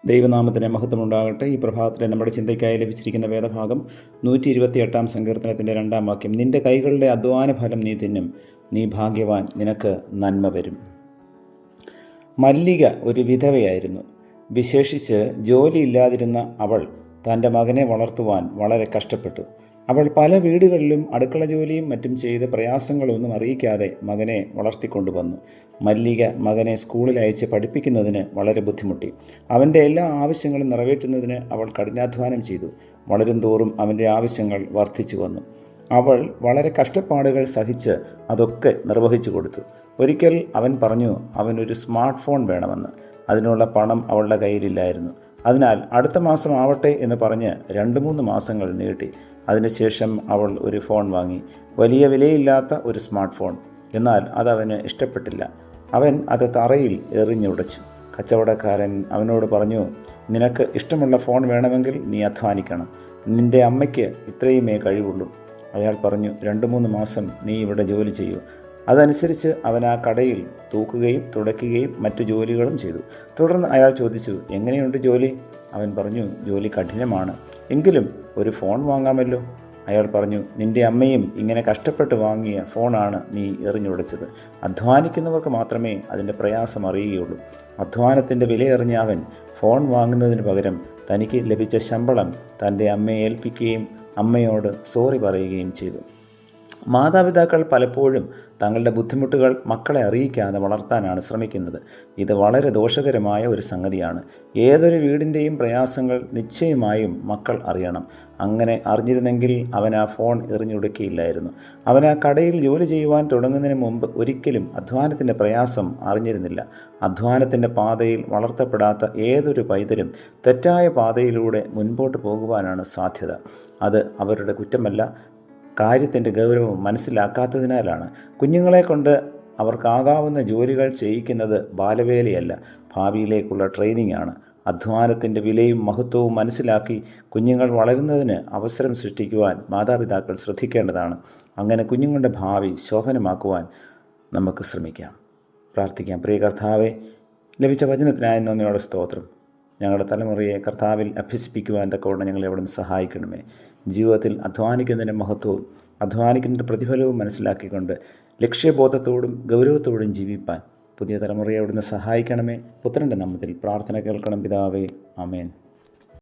ദൈവനാമത്തിന് മഹത്വമുണ്ടാകട്ടെ. ഈ പ്രഭാതത്തിലെ നമ്മുടെ ചിന്തയ്ക്കായി ലഭിച്ചിരിക്കുന്ന വേദഭാഗം 128 സങ്കീർത്തനത്തിൻ്റെ 2 വാക്യം. നിന്റെ കൈകളുടെ അധ്വാന ഫലം നീ തിന്നും, നീ ഭാഗ്യവാൻ, നിനക്ക് നന്മ വരും. മല്ലിക ഒരു വിധവയായിരുന്നു. വിശേഷിച്ച് ജോലിയില്ലാതിരുന്ന അവൾ തൻ്റെ മകനെ വളർത്തുവാൻ വളരെ കഷ്ടപ്പെട്ടു. അവൾ പല വീടുകളിലും അടുക്കള ജോലിയും മറ്റും ചെയ്ത് പ്രയാസങ്ങളൊന്നും അറിയിക്കാതെ മകനെ വളർത്തിക്കൊണ്ടുവന്നു. മല്ലിക മകനെ സ്കൂളിൽ അയച്ച് പഠിപ്പിക്കുന്നതിന് വളരെ ബുദ്ധിമുട്ടി. അവൻ്റെ എല്ലാ ആവശ്യങ്ങളും നിറവേറ്റുന്നതിന് അവൾ കഠിനാധ്വാനം ചെയ്തു. വളരും തോറും അവൻ്റെ ആവശ്യങ്ങൾ വർദ്ധിച്ചു വന്നു. അവൾ വളരെ കഷ്ടപ്പാടുകൾ സഹിച്ച് അതൊക്കെ നിർവഹിച്ചു കൊടുത്തു. ഒരിക്കൽ അവൻ പറഞ്ഞു അവനൊരു സ്മാർട്ട് ഫോൺ വേണമെന്ന്. അതിനുള്ള പണം അവളുടെ കയ്യിലില്ലായിരുന്നു. അതിനാൽ അടുത്ത മാസം ആവട്ടെ എന്ന് പറഞ്ഞ് 2-3 മാസങ്ങൾ നീട്ടി. അതിനുശേഷം അവൾ ഒരു ഫോൺ വാങ്ങി, വലിയ വിലയില്ലാത്ത ഒരു സ്മാർട്ട് ഫോൺ. എന്നാൽ അതവന് ഇഷ്ടപ്പെട്ടില്ല. അവൻ അത് തറയിൽ എറിഞ്ഞുടച്ചു. കച്ചവടക്കാരൻ അവനോട് പറഞ്ഞു, നിനക്ക് ഇഷ്ടമുള്ള ഫോൺ വേണമെങ്കിൽ നീ അധ്വാനിക്കണം. നിൻ്റെ അമ്മയ്ക്ക് ഇത്രയുമേ കഴിവുള്ളൂ. അയാൾ പറഞ്ഞു, 2-3 മാസം നീ ഇവിടെ ജോലി ചെയ്യൂ. അതനുസരിച്ച് അവൻ ആ കടയിൽ തൂക്കുകയും തുടയ്ക്കുകയും മറ്റു ജോലികളും ചെയ്തു. തുടർന്ന് അയാൾ ചോദിച്ചു, എങ്ങനെയുണ്ട് ജോലി? അവൻ പറഞ്ഞു, ജോലി കഠിനമാണ്, എങ്കിലും ഒരു ഫോൺ വാങ്ങാമല്ലോ. അയാൾ പറഞ്ഞു, നിൻ്റെ അമ്മയും ഇങ്ങനെ കഷ്ടപ്പെട്ട് വാങ്ങിയ ഫോണാണ് നീ എറിഞ്ഞുടച്ചത്. അധ്വാനിക്കുന്നവർക്ക് മാത്രമേ അതിൻ്റെ പ്രയാസം അറിയുകയുള്ളൂ. അധ്വാനത്തിൻ്റെ വിലയെറിഞ്ഞ അവൻ ഫോൺ വാങ്ങുന്നതിന് പകരം തനിക്ക് ലഭിച്ച ശമ്പളം തൻ്റെ അമ്മയെ ഏൽപ്പിക്കുകയും അമ്മയോട് സോറി പറയുകയും ചെയ്തു. മാതാപിതാക്കൾ പലപ്പോഴും തങ്ങളുടെ ബുദ്ധിമുട്ടുകൾ മക്കളെ അറിയിക്കാതെ വളർത്താനാണ് ശ്രമിക്കുന്നത്. ഇത് വളരെ ദോഷകരമായ ഒരു സംഗതിയാണ്. ഏതൊരു വീടിൻ്റെയും പ്രയാസങ്ങൾ നിശ്ചയമായും മക്കൾ അറിയണം. അങ്ങനെ അറിഞ്ഞിരുന്നെങ്കിൽ അവൻ ആ ഫോൺ എറിഞ്ഞുടുക്കിയില്ലായിരുന്നു. അവൻ ആ കടയിൽ ജോലി ചെയ്യുവാൻ തുടങ്ങുന്നതിന് മുമ്പ് ഒരിക്കലും അധ്വാനത്തിൻ്റെ പ്രയാസം അറിഞ്ഞിരുന്നില്ല. അധ്വാനത്തിൻ്റെ പാതയിൽ വളർത്തപ്പെടാത്ത ഏതൊരു പൈതലും തെറ്റായ പാതയിലൂടെ മുൻപോട്ട് പോകുവാനാണ് സാധ്യത. അത് അവരുടെ കുറ്റമല്ല, കാര്യത്തിൻ്റെ ഗൗരവം മനസ്സിലാക്കാത്തതിനാലാണ്. കുഞ്ഞുങ്ങളെ കൊണ്ട് അവർക്കാകാവുന്ന ജോലികൾ ചെയ്യിക്കുന്നത് ബാലവേലയല്ല, ഭാവിയിലേക്കുള്ള ട്രെയിനിങ് ആണ്. അധ്വാനത്തിൻ്റെ വിലയും മഹത്വവും മനസ്സിലാക്കി കുഞ്ഞുങ്ങൾ വളരുന്നതിന് അവസരം സൃഷ്ടിക്കുവാൻ മാതാപിതാക്കൾ ശ്രദ്ധിക്കേണ്ടതാണ്. അങ്ങനെ കുഞ്ഞുങ്ങളുടെ ഭാവി ശോഭനമാക്കുവാൻ നമുക്ക് ശ്രമിക്കാം. പ്രാർത്ഥിക്കാം. പ്രിയ കർത്താവേ, ലഭിച്ച വചനത്തിനായി നന്ദിയോടെ സ്തോത്രം. ഞങ്ങളുടെ തലമുറയെ കർത്താവിൽ അഭ്യസിപ്പിക്കുവാൻ തക്കവണ്ണം ഞങ്ങളെ അവിടുന്ന് സഹായിക്കണമേ. ജീവിതത്തിൽ അധ്വാനിക്കുന്നതിൻ്റെ മഹത്വവും അധ്വാനിക്കുന്നതിൻ്റെ പ്രതിഫലവും മനസ്സിലാക്കിക്കൊണ്ട് ലക്ഷ്യബോധത്തോടും ഗൗരവത്തോടും ജീവിപ്പാൻ പുതിയ തലമുറയെ അവിടുന്ന് സഹായിക്കണമേ. പുത്രൻ്റെ നാമത്തിൽ പ്രാർത്ഥന കേൾക്കണം പിതാവേ. ആമേൻ.